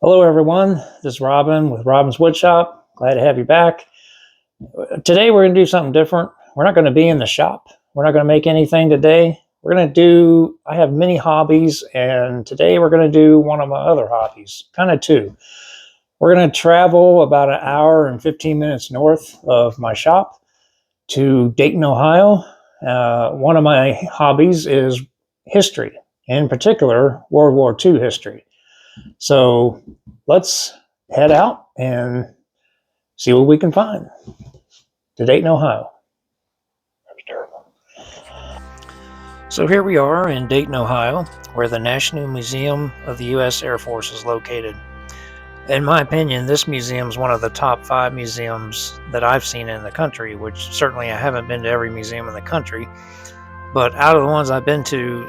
Hello, everyone. This is Robin with Robin's Woodshop. Glad to have you back. Today, we're going to do something different. We're not going to be in the shop. We're not going to make anything today. I have many hobbies, and today we're going to do one of my other hobbies, kind of two. We're going to travel about an hour and 15 minutes north of my shop to Dayton, Ohio. One of my hobbies is history, in particular, World War II history. So let's head out and see what we can find to Dayton, Ohio. That was terrible. So here we are in Dayton, Ohio, where the National Museum of the U.S. Air Force is located. In my opinion, this museum is one of the top 5 museums that I've seen in the country, which certainly I haven't been to every museum in the country. But out of the ones I've been to,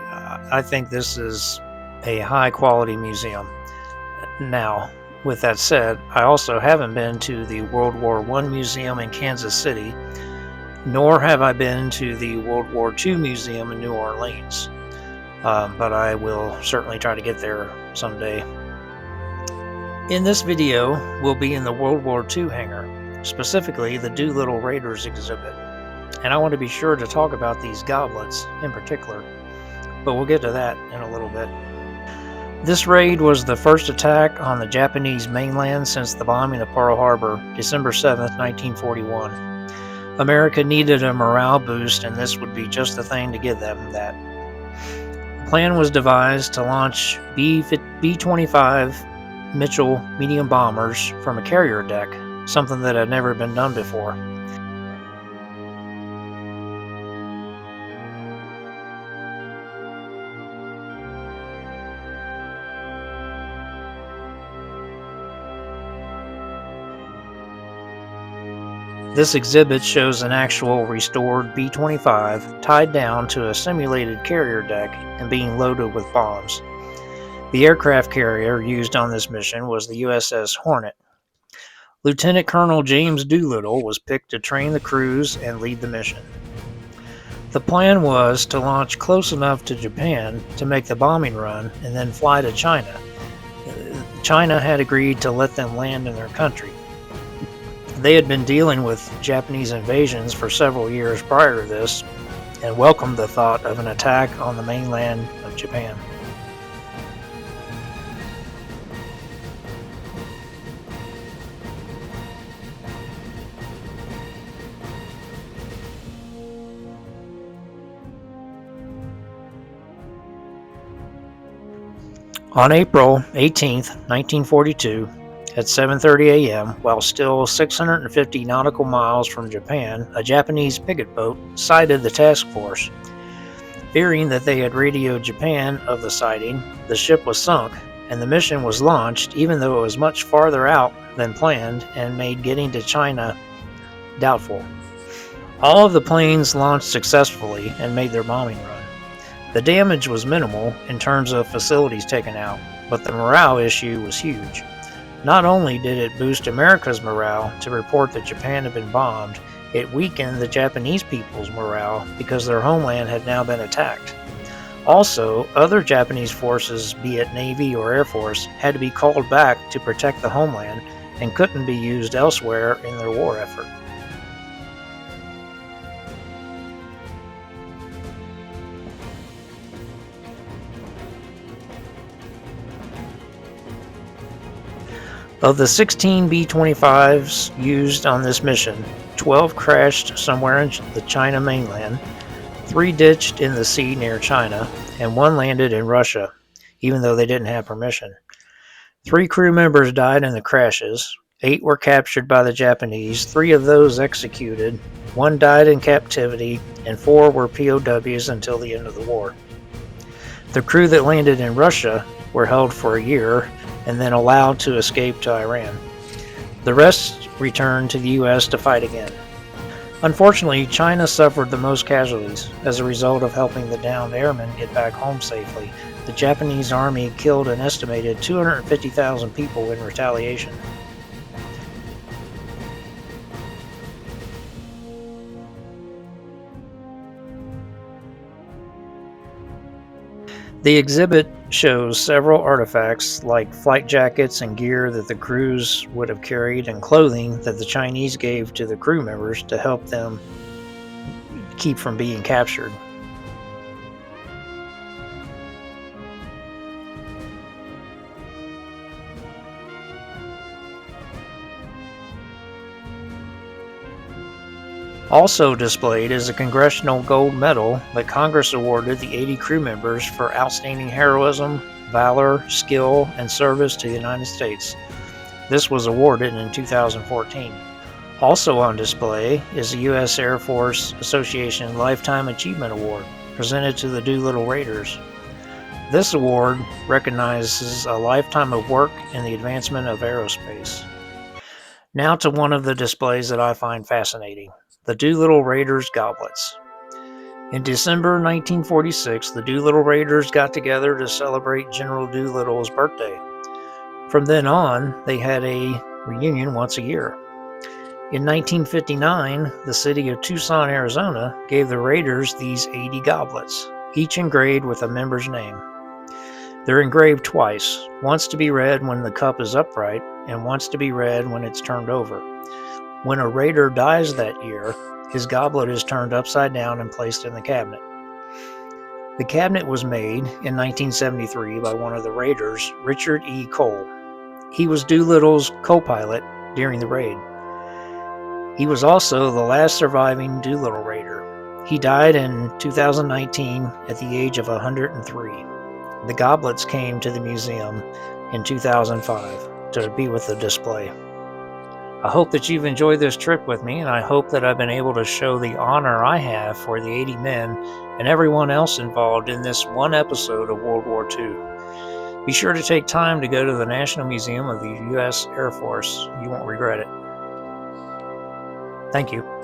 I think this is a high quality museum. Now, with that said, I also haven't been to the World War I Museum in Kansas City, nor have I been to the World War II Museum in New Orleans, but I will certainly try to get there someday. In this video, we'll be in the World War II hangar, specifically the Doolittle Raiders exhibit, and I want to be sure to talk about these goblets in particular, but we'll get to that in a little bit. This raid was the first attack on the Japanese mainland since the bombing of Pearl Harbor, December 7th, 1941. America needed a morale boost, and this would be just the thing to give them that. The plan was devised to launch B-25 Mitchell medium bombers from a carrier deck, something that had never been done before. This exhibit shows an actual restored B-25 tied down to a simulated carrier deck and being loaded with bombs. The aircraft carrier used on this mission was the USS Hornet. Lieutenant Colonel James Doolittle was picked to train the crews and lead the mission. The plan was to launch close enough to Japan to make the bombing run and then fly to China. China had agreed to let them land in their country. They had been dealing with Japanese invasions for several years prior to this and welcomed the thought of an attack on the mainland of Japan. On April 18, 1942, at 7:30 a.m., while still 650 nautical miles from Japan, a Japanese picket boat sighted the task force. Fearing that they had radioed Japan of the sighting, the ship was sunk, and the mission was launched even though it was much farther out than planned and made getting to China doubtful. All of the planes launched successfully and made their bombing run. The damage was minimal in terms of facilities taken out, but the morale issue was huge. Not only did it boost America's morale to report that Japan had been bombed, it weakened the Japanese people's morale because their homeland had now been attacked. Also, other Japanese forces, be it Navy or Air Force, had to be called back to protect the homeland and couldn't be used elsewhere in their war effort. Of the 16 B-25s used on this mission, 12 crashed somewhere in the China mainland, 3 ditched in the sea near China, and 1 landed in Russia, even though they didn't have permission. 3 crew members died in the crashes, 8 were captured by the Japanese, 3 of those executed, 1 died in captivity, and 4 were POWs until the end of the war. The crew that landed in Russia were held for a year and then allowed to escape to Iran. The rest returned to the U.S. to fight again. Unfortunately, China suffered the most casualties as a result of helping the downed airmen get back home safely. The Japanese army killed an estimated 250,000 people in retaliation. The exhibit shows several artifacts like flight jackets and gear that the crews would have carried and clothing that the Chinese gave to the crew members to help them keep from being captured. Also displayed is a Congressional Gold Medal that Congress awarded the 80 crew members for outstanding heroism, valor, skill, and service to the United States. This was awarded in 2014. Also on display is the U.S. Air Force Association Lifetime Achievement Award, presented to the Doolittle Raiders. This award recognizes a lifetime of work in the advancement of aerospace. Now to one of the displays that I find fascinating, the Doolittle Raiders goblets. In December 1946, the Doolittle Raiders got together to celebrate General Doolittle's birthday. From then on, they had a reunion once a year. In 1959, the city of Tucson, Arizona, gave the Raiders these 80 goblets, each engraved with a member's name. They're engraved twice, once to be read when the cup is upright, and once to be read when it's turned over. When a Raider dies that year, his goblet is turned upside down and placed in the cabinet. The cabinet was made in 1973 by one of the Raiders, Richard E. Cole. He was Doolittle's co-pilot during the raid. He was also the last surviving Doolittle Raider. He died in 2019 at the age of 103. The goblets came to the museum in 2005 to be with the display. I hope that you've enjoyed this trip with me, and I hope that I've been able to show the honor I have for the 80 men and everyone else involved in this one episode of World War II. Be sure to take time to go to the National Museum of the U.S. Air Force. You won't regret it. Thank you.